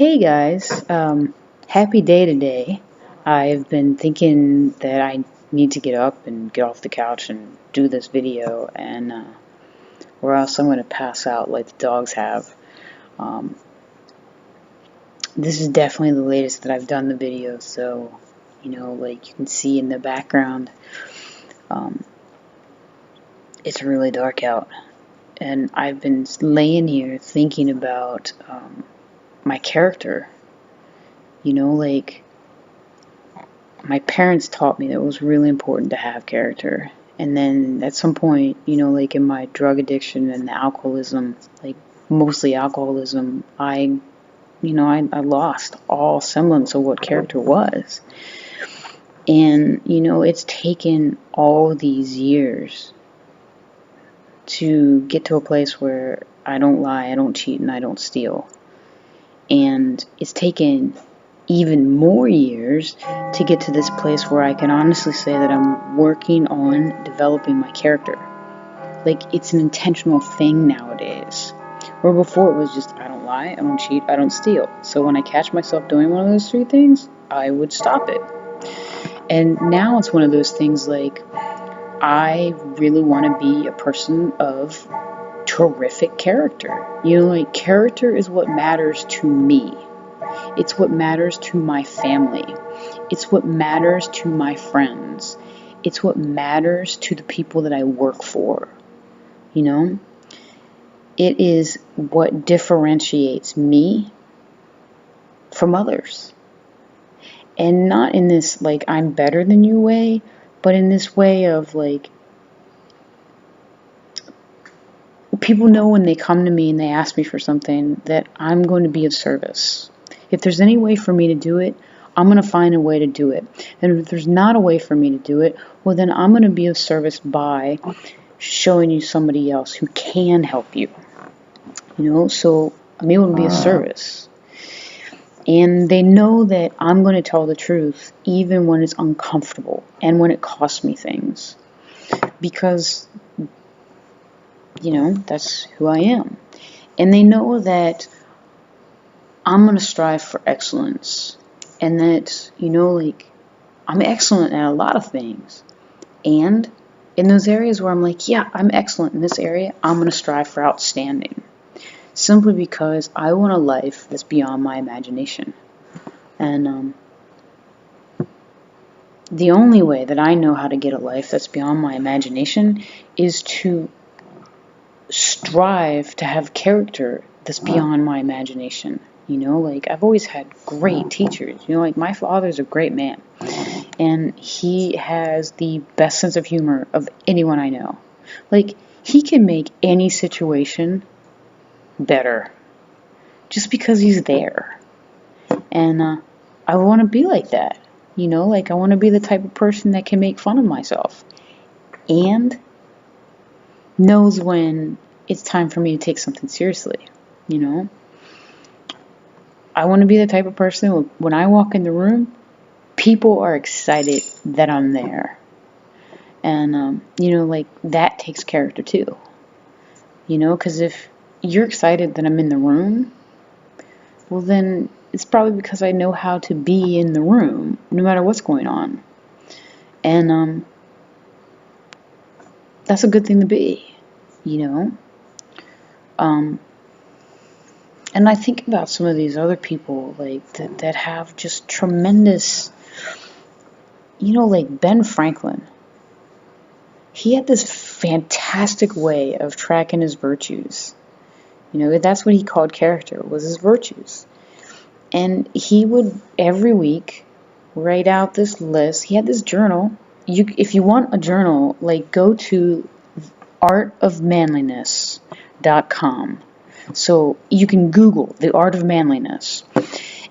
Hey guys, happy day today. I've been thinking that I need to get up and get off the couch and do this video, or else I'm going to pass out like the dogs have. Um, this is definitely the latest that I've done the video, so, like you can see in the background, um, it's really dark out. And I've been laying here thinking about my character. Like my parents taught me that it was really important to have character. And then at some point, like in my drug addiction and the alcoholism, like mostly alcoholism, I lost all semblance of what character was. And, it's taken all these years to get to a place where I don't lie, I don't cheat, and I don't steal. And it's taken even more years to get to this place where I can honestly say that I'm working on developing my character. Like, it's an intentional thing nowadays. Where before it was just, I don't lie, I don't cheat, I don't steal. So when I catch myself doing one of those three things, I would stop it. And now it's one of those things like, I really want to be a person of terrific character. Like character is what matters to me. It's what matters to my family. It's what matters to my friends. It's what matters to the people that I work for. It is what differentiates me from others. And not in this, like, I'm better than you way, but in this way of, like, people know when they come to me and they ask me for something that I'm going to be of service. If there's any way for me to do it, I'm going to find a way to do it. And if there's not a way for me to do it, well, then I'm going to be of service by showing you somebody else who can help you. So I'm able to be of service. And they know that I'm going to tell the truth even when it's uncomfortable and when it costs me things. Because, that's who I am. And they know that I'm going to strive for excellence. And that, I'm excellent at a lot of things. And in those areas where I'm like, yeah, I'm excellent in this area, I'm going to strive for outstanding. Simply because I want a life that's beyond my imagination. And the only way that I know how to get a life that's beyond my imagination is to strive to have character that's beyond my imagination. Like I've always had great teachers. Like my father's a great man. And he has the best sense of humor of anyone I know. Like he can make any situation better just because he's there. And I want to be like that. Like I want to be the type of person that can make fun of myself and knows when it's time for me to take something seriously. I want to be the type of person when I walk in the room, people are excited that I'm there. And like that takes character too. Because if you're excited that I'm in the room, well then it's probably because I know how to be in the room no matter what's going on. And that's a good thing to be, and I think about some of these other people like that have just tremendous, like Ben Franklin. He had this fantastic way of tracking his virtues. That's what he called character, was his virtues. And he would, every week, write out this list. He had this journal. If you want a journal, like, go to artofmanliness.com. So you can Google the art of manliness.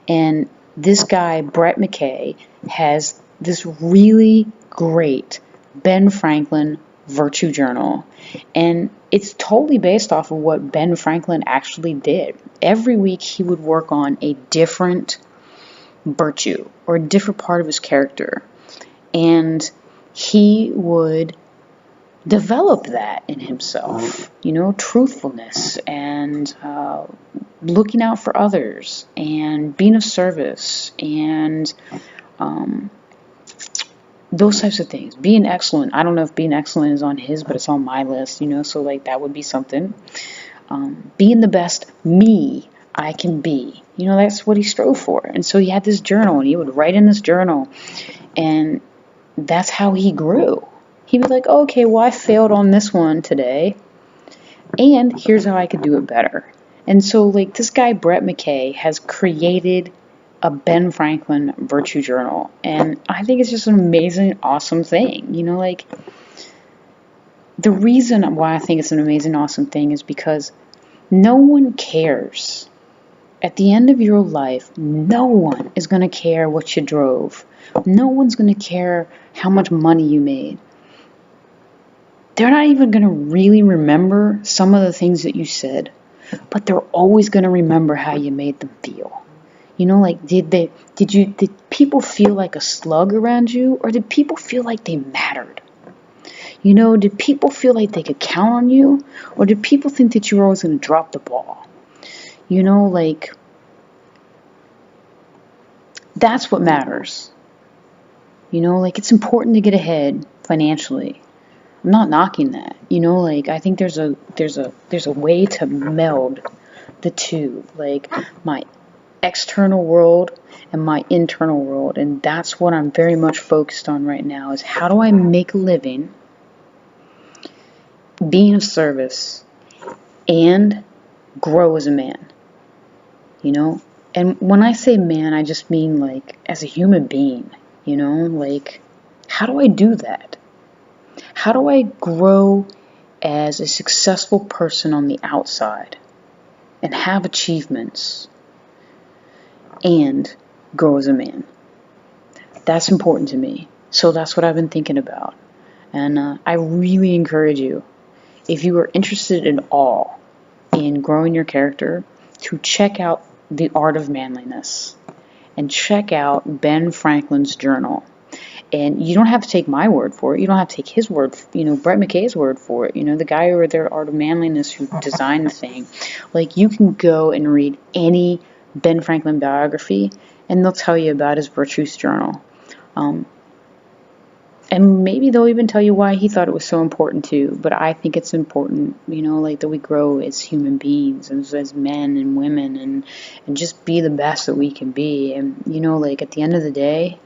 And this guy, Brett McKay, has this really great Ben Franklin virtue journal. And it's totally based off of what Ben Franklin actually did. Every week he would work on a different virtue or a different part of his character. And he would develop that in himself, you know, truthfulness and looking out for others and being of service and those types of things. Being excellent. I don't know if being excellent is on his, but it's on my list, you know, so like that would be something. Being the best me I can be. You know, that's what he strove for. And so he had this journal, and he would write in this journal, and that's how he grew. He was like, okay, well, I failed on this one today, and here's how I could do it better. And so, like, this guy, Brett McKay, has created a Ben Franklin Virtue Journal, and I think it's just an amazing, awesome thing. You know, like, the reason why I think it's an amazing, awesome thing is because no one cares. At the end of your life, no one is going to care what you drove. No one's going to care how much money you made. They're not even going to really remember some of the things that you said, but they're always going to remember how you made them feel. You know, like, did people feel like a slug around you, or did people feel like they mattered? You know, did people feel like they could count on you, or did people think that you were always going to drop the ball? You know, like, that's what matters. You know, like, it's important to get ahead financially. I'm not knocking that. You know, like, I think there's a way to meld the two, like my external world and my internal world, and that's what I'm very much focused on right now, is how do I make a living being of service and grow as a man, you know? And when I say man, I just mean, like, as a human being, you know? Like, how do I do that? How do I grow as a successful person on the outside and have achievements and grow as a man? That's important to me. So that's what I've been thinking about. And I really encourage you, if you are interested at all in growing your character, to check out The Art of Manliness and check out Ben Franklin's journal. And you don't have to take my word for it. You don't have to take his word, you know, Brett McKay's word for it. You know, the guy over there, Art of Manliness, who designed the thing. Like, you can go and read any Ben Franklin biography, and they'll tell you about his virtues journal. And maybe they'll even tell you why he thought it was so important too. But I think it's important, you know, like, that we grow as human beings, as men and women, and just be the best that we can be. And, you know, like, at the end of the day,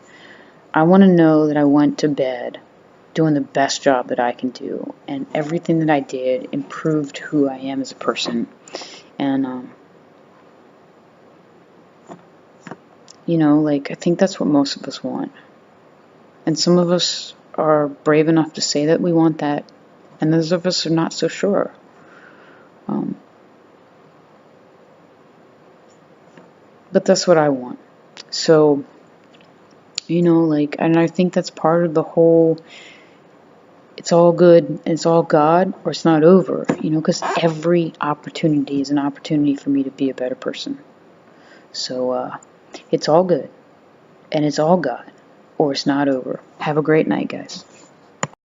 I want to know that I went to bed doing the best job that I can do, and everything that I did improved who I am as a person. And, you know, like, I think that's what most of us want. And some of us are brave enough to say that we want that, and others of us are not so sure. But that's what I want. So, you know, like, and I think that's part of the whole, it's all good and it's all God, or it's not over, you know, because every opportunity is an opportunity for me to be a better person. So, it's all good and it's all God, or it's not over. Have a great night, guys.